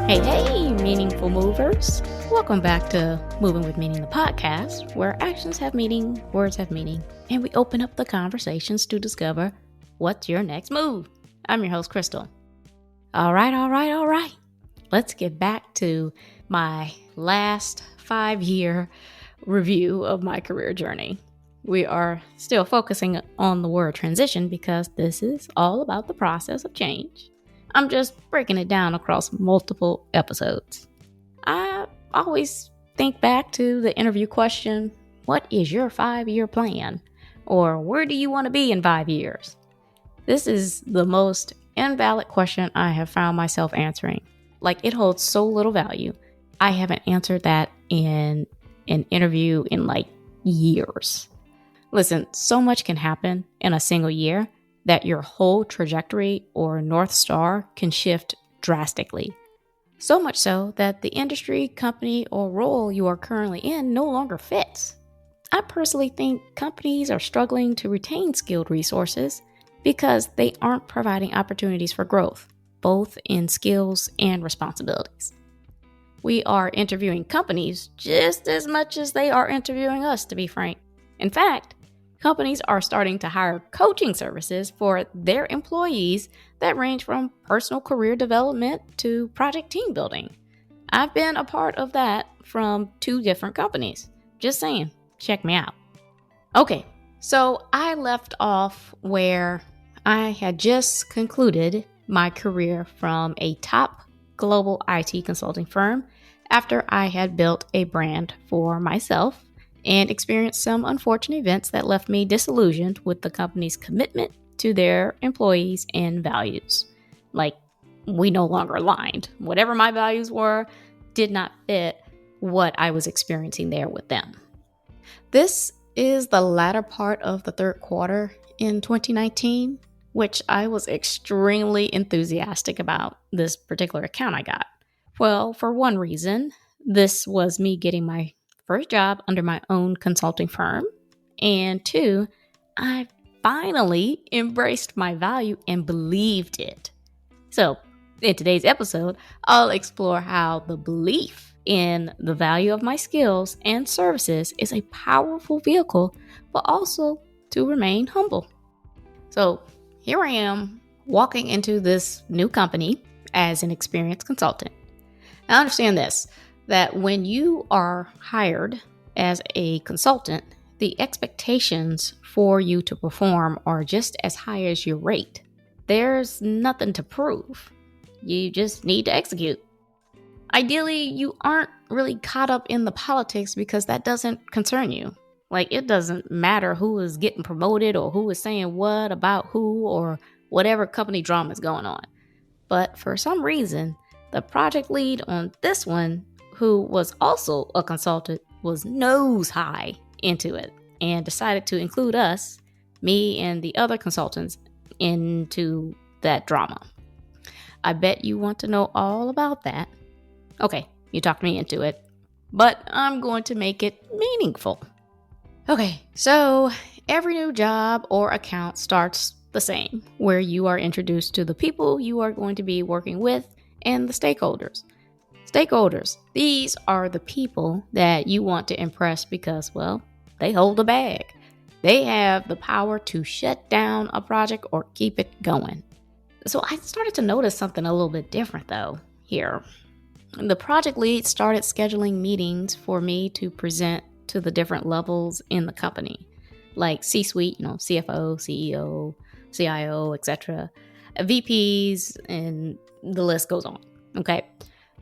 Hey, hey, meaningful movers. Welcome back to Moving with Meaning, the podcast, where actions have meaning, words have meaning, and we open up the conversations to discover what's your next move. I'm your host, Krystal. All right. Let's get back to my last 5-year review of my career journey. We are still focusing on the word transition because this is all about the process of change. I'm just breaking it down across multiple episodes. I always think back to the interview question, what is your 5-year plan? Or where do you want to be in 5 years? This is the most invalid question I have found myself answering. Like, it holds so little value. I haven't answered that in an interview in years. Listen, so much can happen in a single year that your whole trajectory or North Star can shift drastically. So much so that the industry, company, or role you are currently in no longer fits. I personally think companies are struggling to retain skilled resources because they aren't providing opportunities for growth, both in skills and responsibilities. We are interviewing companies just as much as they are interviewing us, to be frank. In fact, companies are starting to hire coaching services for their employees that range from personal career development to project team building. I've been a part of that from 2 different companies. Just saying, check me out. Okay, so I left off where I had just concluded my career from a top global IT consulting firm after I had built a brand for myself and experienced some unfortunate events that left me disillusioned with the company's commitment to their employees and values. We no longer aligned. Whatever my values were did not fit what I was experiencing there with them. This is the latter part of the 3rd quarter in 2019, which I was extremely enthusiastic about this particular account I got. Well, for one reason, this was me getting my first job under my own consulting firm. And 2, I finally embraced my value and believed it. So in today's episode, I'll explore how the belief in the value of my skills and services is a powerful vehicle, but also to remain humble. So here I am walking into this new company as an experienced consultant. Now understand this, that when you are hired as a consultant, the expectations for you to perform are just as high as your rate. There's nothing to prove. You just need to execute. Ideally, you aren't really caught up in the politics because that doesn't concern you. It doesn't matter who is getting promoted or who is saying what about who or whatever company drama is going on. But for some reason, the project lead on this one, who was also a consultant, was nose high into it and decided to include us, me and the other consultants, into that drama. I bet you want to know all about that. Okay, you talked me into it, but I'm going to make it meaningful. Okay, so every new job or account starts the same, where you are introduced to the people you are going to be working with and the stakeholders. Stakeholders, these are the people that you want to impress because, well, they hold the bag. They have the power to shut down a project or keep it going. So I started to notice something a little bit different though here. The project lead started scheduling meetings for me to present to the different levels in the company, like C-suite, CFO, CEO, CIO, etc., VPs, and the list goes on. Okay.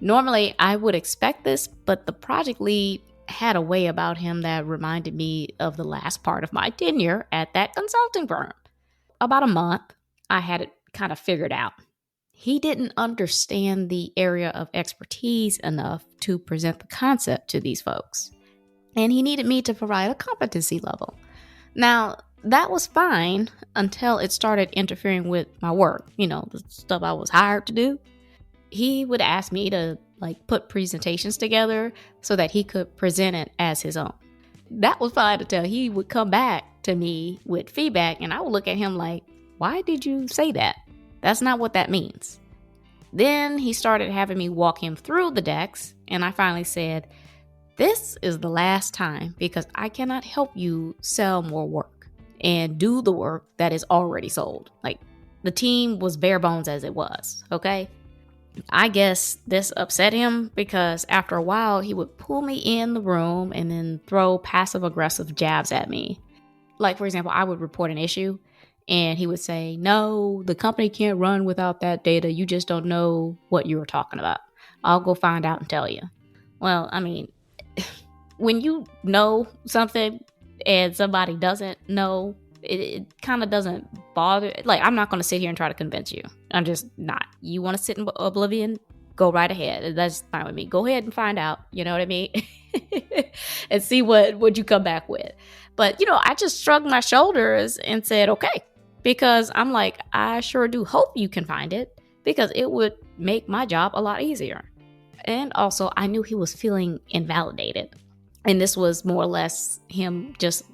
Normally, I would expect this, but the project lead had a way about him that reminded me of the last part of my tenure at that consulting firm. About a month, I had it kind of figured out. He didn't understand the area of expertise enough to present the concept to these folks, and he needed me to provide a competency level. Now, that was fine until it started interfering with my work, the stuff I was hired to do. He would ask me to put presentations together so that he could present it as his own. That was fine until he would come back to me with feedback and I would look at him like, why did you say that? That's not what that means. Then he started having me walk him through the decks, and I finally said, this is the last time because I cannot help you sell more work and do the work that is already sold. Like, the team was bare bones as it was, okay? I guess this upset him because after a while, he would pull me in the room and then throw passive-aggressive jabs at me. Like, for example, I would report an issue and he would say, no, the company can't run without that data. You just don't know what you were talking about. I'll go find out and tell you. Well, I mean, when you know something and somebody doesn't know, it kind of doesn't bother. Like, I'm not going to sit here and try to convince you. I'm just not. You want to sit in oblivion? Go right ahead. That's fine with me. Go ahead and find out. You know what I mean? And see what you come back with. But, I just shrugged my shoulders and said, okay. Because I'm like, I sure do hope you can find it. Because it would make my job a lot easier. And also, I knew he was feeling invalidated. And this was more or less him just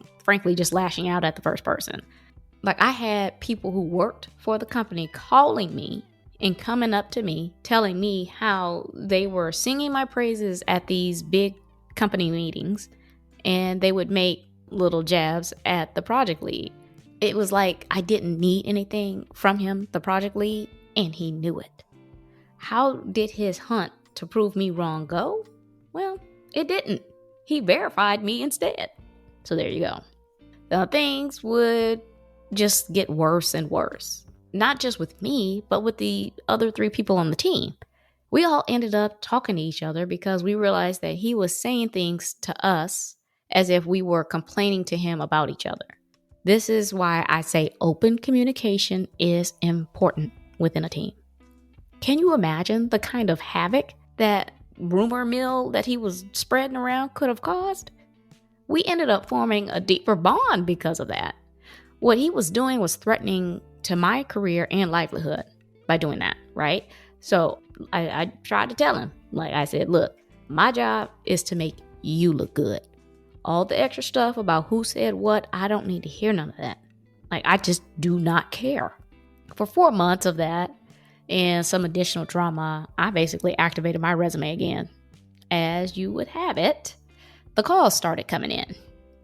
lashing out at the first person. Like, I had people who worked for the company calling me and coming up to me, telling me how they were singing my praises at these big company meetings, and they would make little jabs at the project lead. It was like I didn't need anything from him, the project lead, and he knew it. How did his hunt to prove me wrong go? Well, it didn't. He verified me instead. So there you go. Now, things would just get worse and worse. Not just with me, but with the other 3 people on the team. We all ended up talking to each other because we realized that he was saying things to us as if we were complaining to him about each other. This is why I say open communication is important within a team. Can you imagine the kind of havoc that rumor mill that he was spreading around could have caused? We ended up forming a deeper bond because of that. What he was doing was threatening to my career and livelihood by doing that, right? So I tried to tell him, like I said, look, my job is to make you look good. All the extra stuff about who said what, I don't need to hear none of that. Like, I just do not care. For 4 months of that and some additional drama, I basically activated my resume again. As you would have it, the calls started coming in.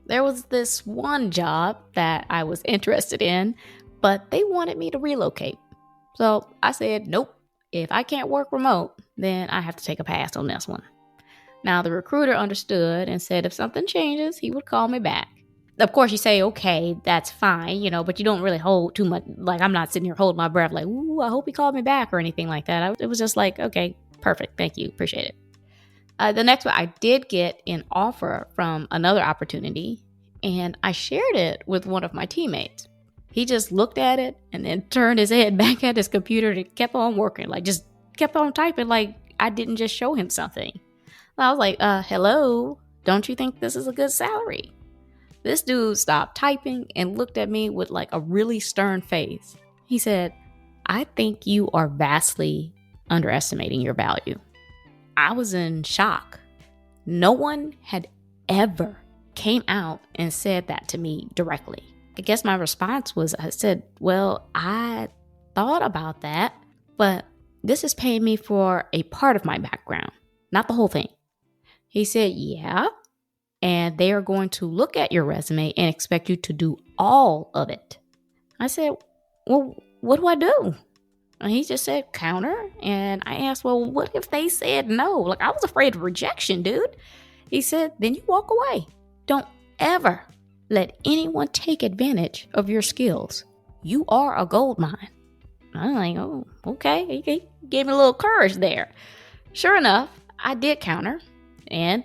There was this one job that I was interested in, but they wanted me to relocate. So I said, nope, if I can't work remote, then I have to take a pass on this one. Now, the recruiter understood and said if something changes, he would call me back. Of course, you say, okay, that's fine, but you don't really hold too much. Like, I'm not sitting here holding my breath like, ooh, I hope he called me back or anything like that. It was just like, okay, perfect. Thank you. Appreciate it. The next one, I did get an offer from another opportunity, and I shared it with one of my teammates. He just looked at it and then turned his head back at his computer and kept on working, like just kept on typing like I didn't just show him something. I was like, hello, don't you think this is a good salary? This dude stopped typing and looked at me with like a really stern face. He said, I think you are vastly underestimating your value. I was in shock. No one had ever came out and said that to me directly. I guess my response was, I said, well, I thought about that, but this is paying me for a part of my background, not the whole thing. He said, yeah, and they are going to look at your resume and expect you to do all of it. I said, well, what do I do? And he just said counter. And I asked, well, what if they said no? Like, I was afraid of rejection, dude. He said, then you walk away. Don't ever let anyone take advantage of your skills. You are a gold mine. I'm like, oh, okay. He gave me a little courage there. Sure enough, I did counter. And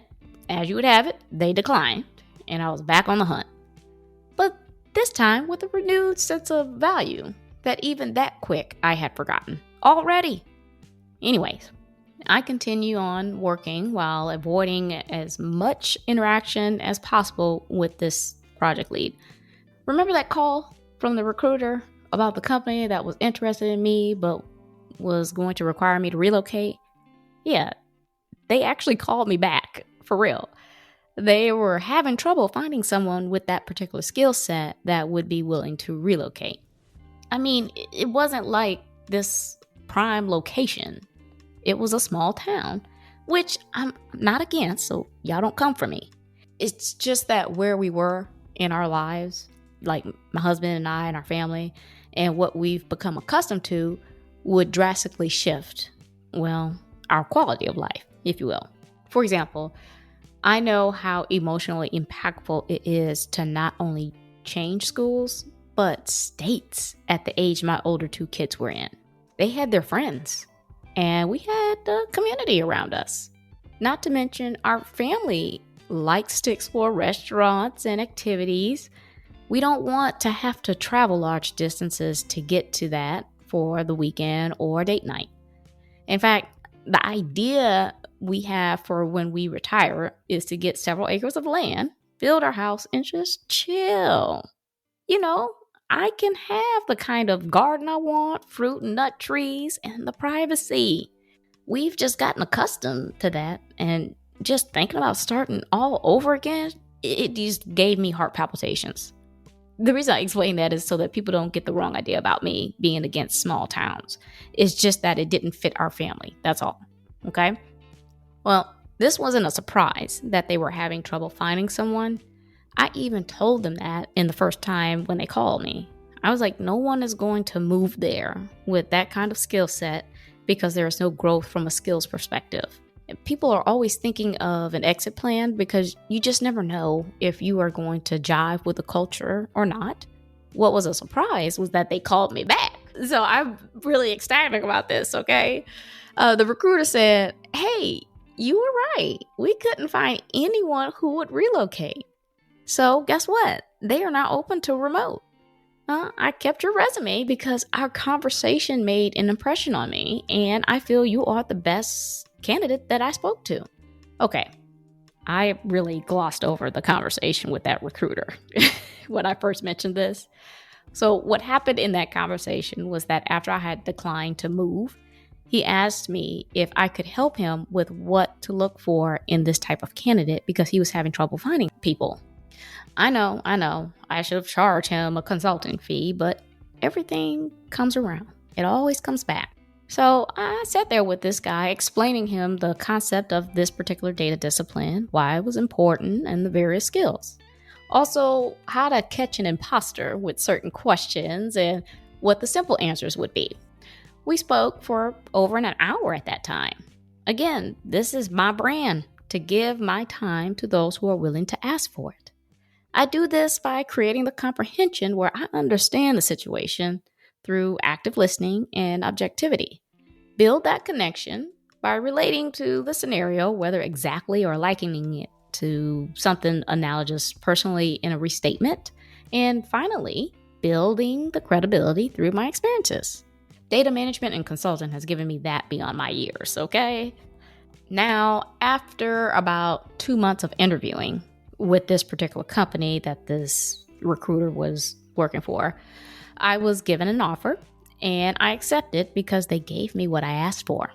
as you would have it, they declined. And I was back on the hunt. But this time with a renewed sense of value that even that quick I had forgotten already. Anyways, I continue on working while avoiding as much interaction as possible with this project lead. Remember that call from the recruiter about the company that was interested in me but was going to require me to relocate? Yeah, they actually called me back, for real. They were having trouble finding someone with that particular skill set that would be willing to relocate. I mean, it wasn't like this prime location. It was a small town, which I'm not against, so y'all don't come for me. It's just that where we were in our lives, like my husband and I and our family, and what we've become accustomed to would drastically shift, well, our quality of life, if you will. For example, I know how emotionally impactful it is to not only change schools, but states at the age my older two kids were in. They had their friends, and we had the community around us. Not to mention, our family likes to explore restaurants and activities. We don't want to have to travel large distances to get to that for the weekend or date night. In fact, the idea we have for when we retire is to get several acres of land, build our house, and just chill. You know, I can have the kind of garden I want, fruit and nut trees, and the privacy. We've just gotten accustomed to that, and just thinking about starting all over again, it just gave me heart palpitations. The reason I explain that is so that people don't get the wrong idea about me being against small towns. It's just that it didn't fit our family. That's all. Okay? Well, this wasn't a surprise that they were having trouble finding someone. I even told them that in the first time when they called me. I was like, no one is going to move there with that kind of skill set because there is no growth from a skills perspective. People are always thinking of an exit plan because you just never know if you are going to jive with the culture or not. What was a surprise was that they called me back. So I'm really ecstatic about this, okay? The recruiter said, hey, you were right. We couldn't find anyone who would relocate. So guess what? They are now open to remote. I kept your resume because our conversation made an impression on me, and I feel you are the best candidate that I spoke to. Okay, I really glossed over the conversation with that recruiter when I first mentioned this. So what happened in that conversation was that after I had declined to move, he asked me if I could help him with what to look for in this type of candidate because he was having trouble finding people. I know. I should have charged him a consulting fee, but everything comes around. It always comes back. So I sat there with this guy explaining him the concept of this particular data discipline, why it was important, and the various skills. Also, how to catch an imposter with certain questions and what the simple answers would be. We spoke for over an hour at that time. Again, this is my brand, to give my time to those who are willing to ask for it. I do this by creating the comprehension where I understand the situation through active listening and objectivity. Build that connection by relating to the scenario, whether exactly or likening it to something analogous personally in a restatement. And finally, building the credibility through my experiences. Data management and consulting has given me that beyond my years, okay? Now, after about 2 months of interviewing with this particular company that this recruiter was working for, I was given an offer and I accepted because they gave me what I asked for.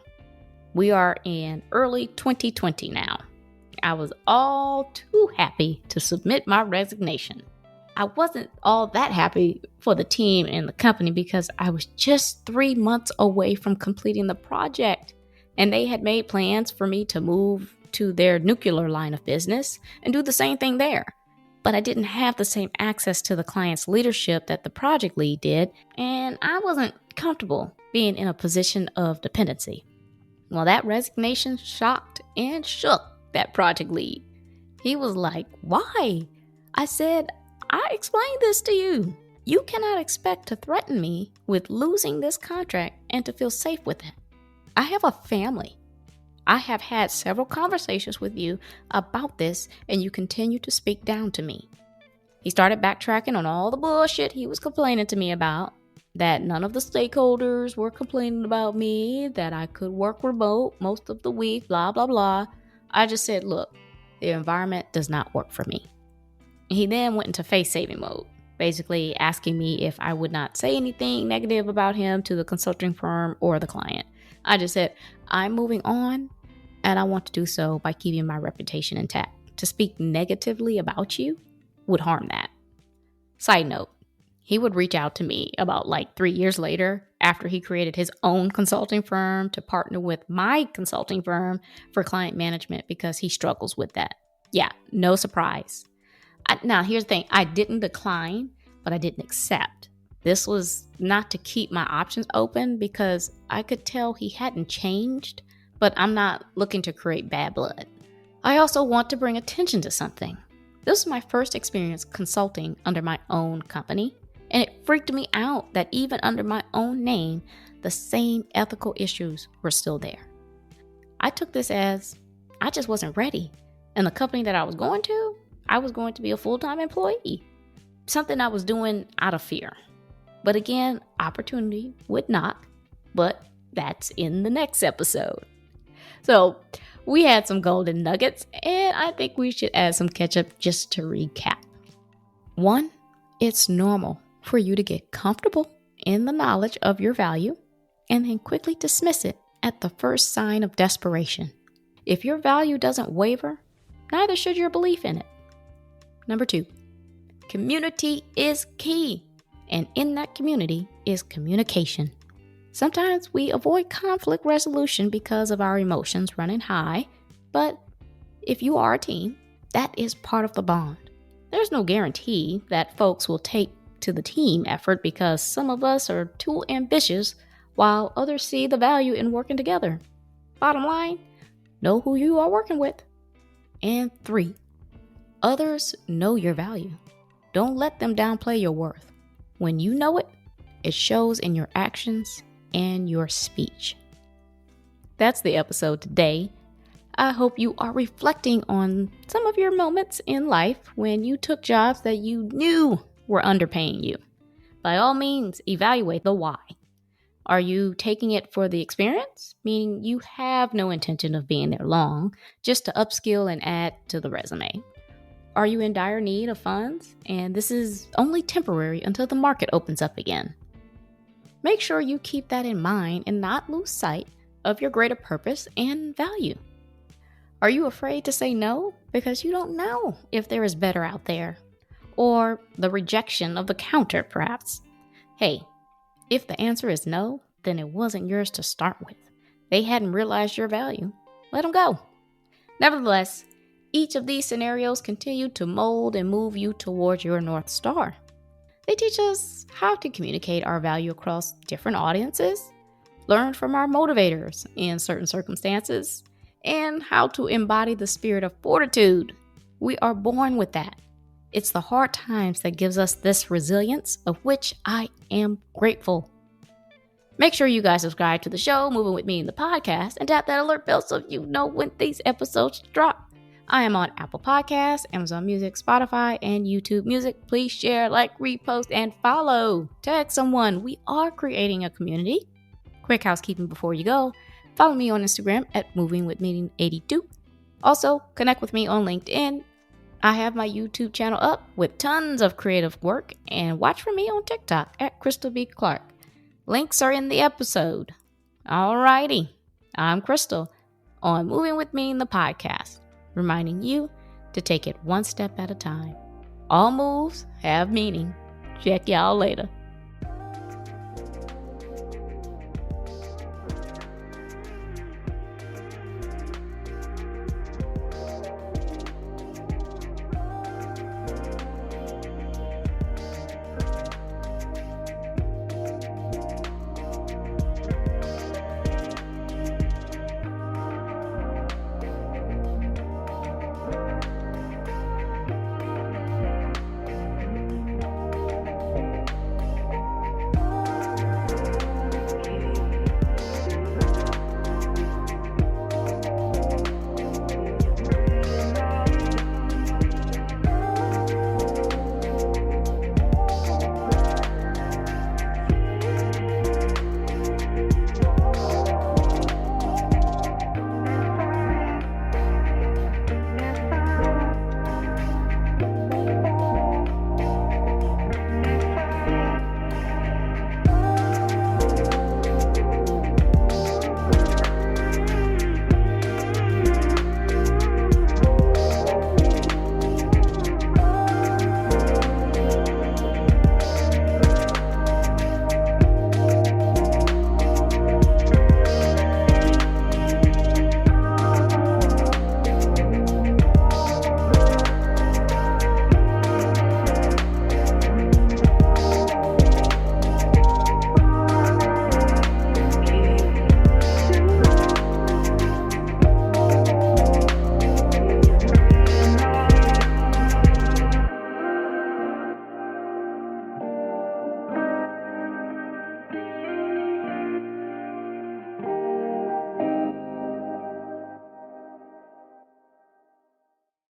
We are in early 2020 now. I was all too happy to submit my resignation. I wasn't all that happy for the team and the company because I was just 3 months away from completing the project, and they had made plans for me to move to their nuclear line of business and do the same thing there. But I didn't have the same access to the client's leadership that the project lead did, and I wasn't comfortable being in a position of dependency. Well, that resignation shocked and shook that project lead. He was like, "Why?" I said, "I explained this to you. You cannot expect to threaten me with losing this contract and to feel safe with it. I have a family. I have had several conversations with you about this, and you continue to speak down to me." He started backtracking on all the bullshit he was complaining to me about, that none of the stakeholders were complaining about me, that I could work remote most of the week, blah, blah, blah. I just said, look, the environment does not work for me. He then went into face-saving mode, basically asking me if I would not say anything negative about him to the consulting firm or the client. I just said, I'm moving on, and I want to do so by keeping my reputation intact. To speak negatively about you would harm that. Side note, He would reach out to me about like 3 years later after he created his own consulting firm to partner with my consulting firm for client management because he struggles with that. Yeah, no surprise. Now, here's the thing. I didn't decline, but I didn't accept. This was not to keep my options open because I could tell he hadn't changed, but I'm not looking to create bad blood. I also want to bring attention to something. This was my first experience consulting under my own company, and it freaked me out that even under my own name, the same ethical issues were still there. I took this as I just wasn't ready, and the company that I was going to be a full-time employee, something I was doing out of fear. But again, opportunity would knock, but that's in the next episode. So we had some golden nuggets, and I think we should add some ketchup just to recap. 1, it's normal for you to get comfortable in the knowledge of your value and then quickly dismiss it at the first sign of desperation. If your value doesn't waver, neither should your belief in it. Number 2, community is key, and in that community is communication. Sometimes we avoid conflict resolution because of our emotions running high, but if you are a team, that is part of the bond. There's no guarantee that folks will take to the team effort because some of us are too ambitious while others see the value in working together. Bottom line, know who you are working with. And 3, others know your value. Don't let them downplay your worth. When you know it, it shows in your actions and your speech. That's the episode today. I hope you are reflecting on some of your moments in life when you took jobs that you knew were underpaying you. By all means, evaluate the why. Are you taking it for the experience? Meaning you have no intention of being there long, just to upskill and add to the resume. Are you in dire need of funds? And this is only temporary until the market opens up again. Make sure you keep that in mind and not lose sight of your greater purpose and value. Are you afraid to say no because you don't know if there is better out there? Or the rejection of the counter, perhaps? Hey, if the answer is no, then it wasn't yours to start with. They hadn't realized your value. Let them go. Nevertheless, each of these scenarios continue to mold and move you towards your North Star. They teach us how to communicate our value across different audiences, learn from our motivators in certain circumstances, and how to embody the spirit of fortitude. We are born with that. It's the hard times that gives us this resilience, of which I am grateful. Make sure you guys subscribe to the show, Moving With Me in the podcast, and tap that alert bell so you know when these episodes drop. I am on Apple Podcasts, Amazon Music, Spotify, and YouTube Music. Please share, like, repost, and follow. Tag someone. We are creating a community. Quick housekeeping before you go. Follow me on Instagram at movingwithmeaning82. Also, connect with me on LinkedIn. I have my YouTube channel up with tons of creative work, and watch for me on TikTok at Krystal B. Clark. Links are in the episode. Alrighty, I'm Krystal on Moving With Me in the podcast, reminding you to take it one step at a time. All moves have meaning. Check y'all later.